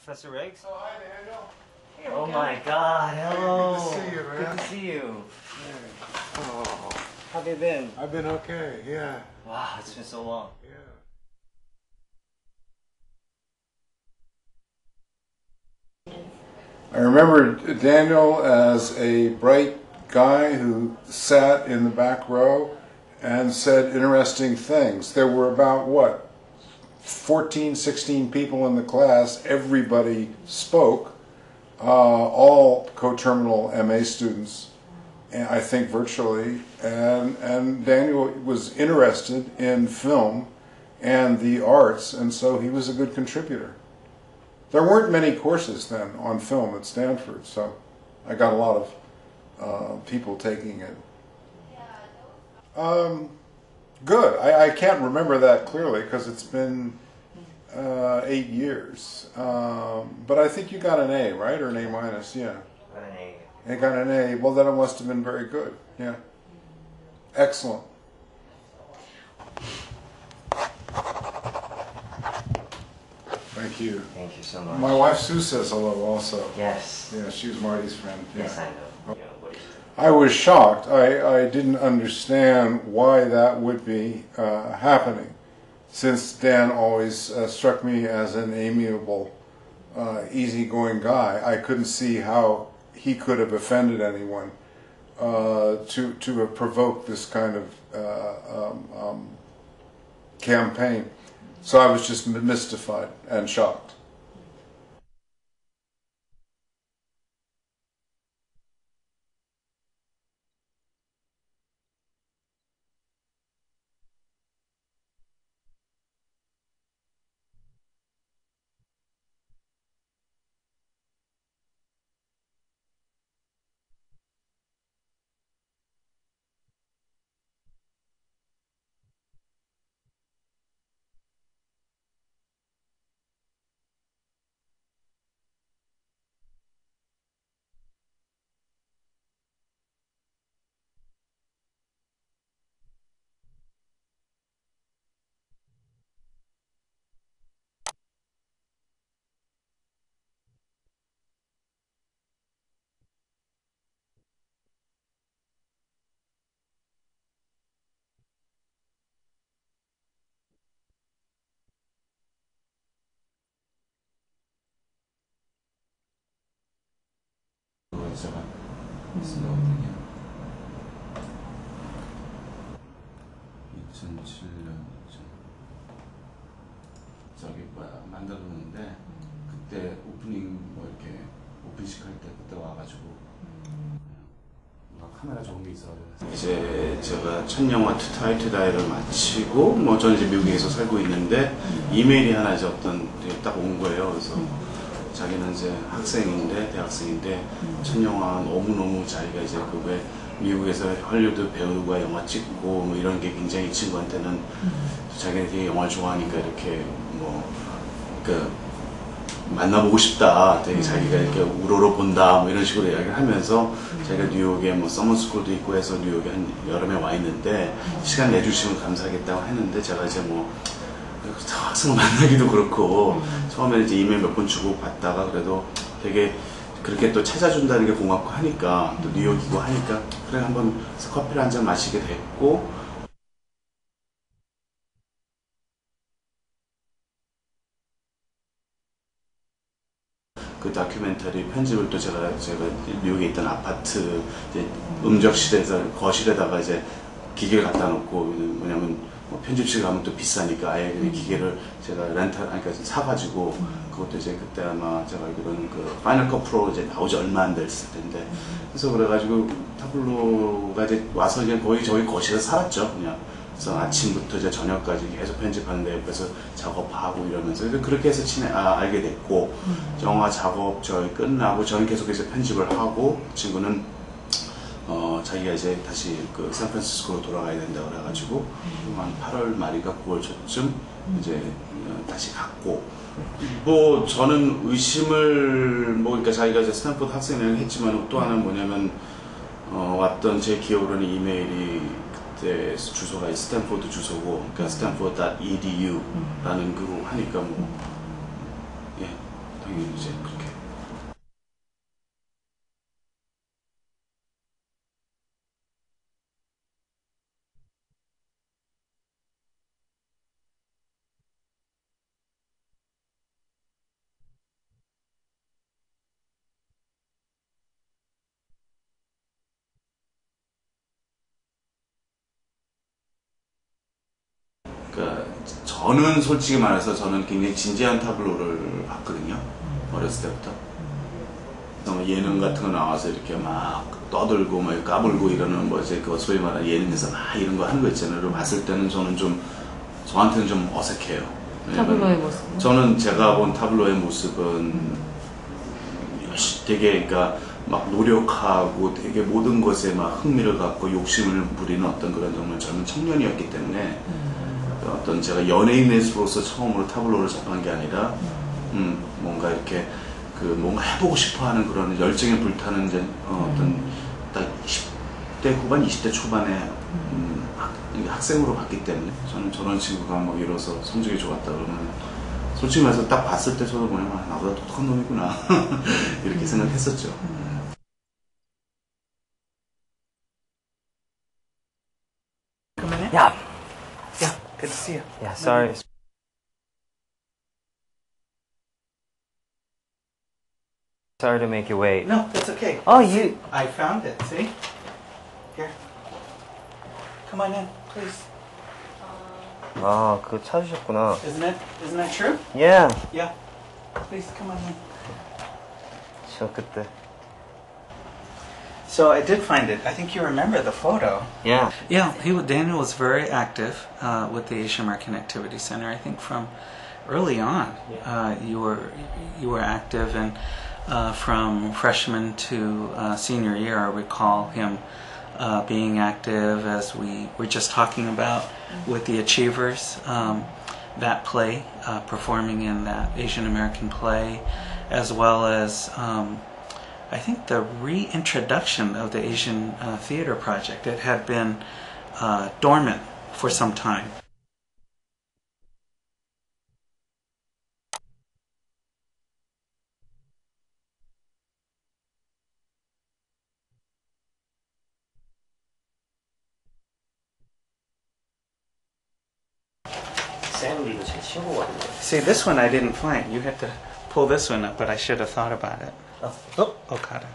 Professor Riggs? Oh, hi, Daniel. Hey, oh my God, hello. Good to see you, man. Good to see you. Hey. Oh, how have you been? I've been okay, yeah. Wow, it's been so long. Yeah. I remember Daniel as a bright guy who sat in the back row and said interesting things. There were about, what, 14, 16 people in the class. Everybody spoke, all coterminal MA students, and I think virtually, and Daniel was interested in film and the arts, and so he was a good contributor. There weren't many courses then on film at Stanford, so I got a lot of people taking it. Good. I can't remember that clearly because it's been 8 years. But I think you got an A, right? Or an A minus, yeah. Got an A. I got an A. Well, then it must have been very good. Yeah. Excellent. Thank you. Thank you so much. My wife Sue says hello also. Yes. Yeah, she was Marty's friend. Yeah. Yes, I know. Yeah, what is it? I was shocked. I didn't understand why that would be happening, since Dan always struck me as an amiable, easygoing guy. I couldn't see how he could have offended anyone to have provoked this kind of campaign. So I was just mystified and shocked. 제가 쓰거든요. 2007년 저기 만들었는데 그때 오프닝 뭐 이렇게 오픈식 할 때 그때 와가지고 카메라 좋은 게 있어. 이제 제가 첫 영화 투타이 투다이를 마치고 뭐 저는 이제 미국에서 살고 있는데 이메일이 하나 이제 딱 온 거예요. 그래서 자기는 이제 학생인데 대학생인데 첫 영화 너무너무 자기가 이제 그 왜 미국에서 헐리우드 배우가 영화 찍고 뭐 이런 게 굉장히 이 친구한테는 자기는 되게 영화를 좋아하니까 이렇게 뭐 그 만나보고 싶다. 되게 자기가 이렇게 우러러 본다. 뭐 이런 식으로 이야기를 하면서 자기가 뉴욕에 뭐 서머스쿨도 있고 해서 뉴욕에 한 여름에 와 있는데 시간 내주시면 감사하겠다고 했는데 제가 이제 뭐 학생을 만나기도 그렇고 처음에 이제 이메일 몇 번 주고 받다가 그래도 되게 그렇게 또 찾아준다는 게 고맙고 하니까 또 뉴욕이고 하니까 그래 한번 커피를 한 잔 마시게 됐고 그 다큐멘터리 편집을 또 제가 뉴욕에 있던 아파트 이제 음적실에서 거실에다가 이제 기계를 갖다 놓고 뭐냐면 뭐 편집실 가면 또 비싸니까 아예 그냥 기계를 제가 그러니까 사가지고 그것도 이제 그때 아마 제가 알기로는 그 파이널 컷 프로 이제 나오지 얼마 안 됐을 텐데 그래서 그래가지고 타블로가 이제 와서 이제 거의 저희 거실에서 살았죠 그냥. 그래서 아침부터 이제 저녁까지 계속 편집하는데 옆에서 작업하고 이러면서 그렇게 해서 알게 됐고 영화 작업 저희 끝나고 저는 계속해서 편집을 하고 그 친구는 자기가 이제 다시 그 샌프란시스코로 돌아가야 된다 그래가지고 한 8월 말인가 9월 초쯤 이제 다시 갔고 뭐 저는 의심을 뭐 그러니까 자기가 이제 스탠포드 학생이라고 했지만 또 하나는 뭐냐면 왔던 제 기억으로는 이메일이 그때 주소가 스탠포드 주소고 그러니까 stanford.edu 라는 그로 하니까 뭐 예 이제 그렇게. 그러니까 저는 솔직히 말해서 저는 굉장히 진지한 타블로를 봤거든요. 어렸을 때부터. 뭐 예능 같은 거 나와서 이렇게 막 떠들고 막 까불고 이러는 뭐 이제 그 소위 말하는 예능에서 막 이런 거 하는 거 있잖아요. 봤을 때는 저는 좀 저한테는 좀 어색해요. 타블로의 모습. 저는 제가 본 타블로의 모습은 되게 그러니까 막 노력하고 되게 모든 것에 막 흥미를 갖고 욕심을 부리는 어떤 그런 정말 젊은 청년이었기 때문에 어떤 제가 연예인으로서 처음으로 타블로를 접한 게 아니라 뭔가 이렇게 그 뭔가 해보고 싶어하는 그런 열정에 불타는 이제 어떤 딱 10대 후반, 20대 초반에 학생으로 봤기 때문에 저는 저런 친구가 뭐 이뤄서 성적이 좋았다 그러면 솔직히 말해서 딱 봤을 때 저도 뭐냐 나보다 똑똑한 놈이구나 이렇게 생각했었죠. Yeah. Yeah, good to see you. Yeah, sorry. Sorry to make you wait. No, that's okay. Oh, you. I found it, see? Here. Come on in, please. 아, 그거 찾으셨구나. Isn't that true? Yeah. Yeah. Please come on in. 저 그때. So I did find it. I think you remember the photo. Yeah. Yeah, Daniel was very active with the Asian American Activity Center. I think from early on, you were active, and from freshman to senior year, I recall him being active, as we were just talking about with the Achievers, that play, performing in that Asian American play, as well as I think the reintroduction of the Asian Theater Project. It had been dormant for some time. 샌디도 제 친구거든요. See, this one I didn't find. You had to pull this one up, but I should have thought about it. Oh, Okada.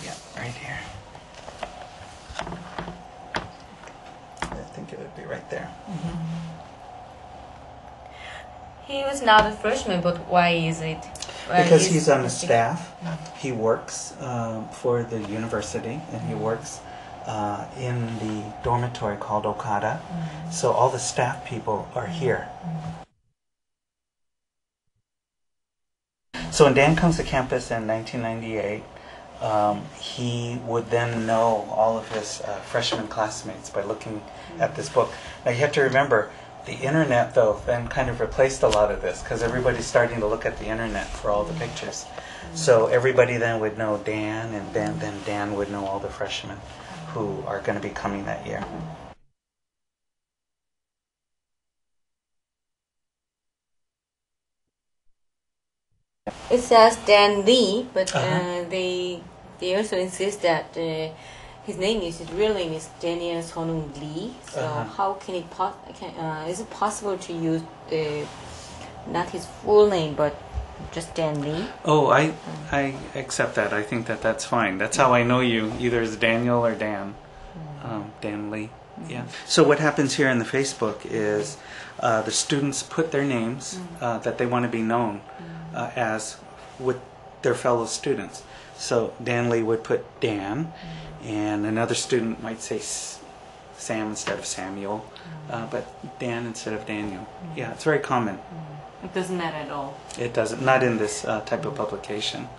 Yeah, right here. I think it would be right there. He was not a freshman, but why is it? Because he's on the staff. He works for the university, and he works in the dormitory called Okada. So all the staff people are here. So when Dan comes to campus in 1998, he would then know all of his freshman classmates by looking at this book. Now you have to remember, the internet though then kind of replaced a lot of this, because everybody's starting to look at the internet for all the pictures. So everybody then would know Dan, and then Dan would know all the freshmen who are going to be coming that year. It says Dan Lee, but they also insist that his real name is Daniel Seon Lee. So how can it is it possible to use not his full name but just Dan Lee? Oh, I accept that. I think that's fine. That's how I know you, either as Daniel or Dan. Dan Lee. Yeah. So what happens here in the Facebook is the students put their names that they want to be known as with their fellow students. So Dan Lee would put Dan, and another student might say Sam instead of Samuel, but Dan instead of Daniel. Yeah, it's very common. It doesn't matter at all. It doesn't, not in this type of publication.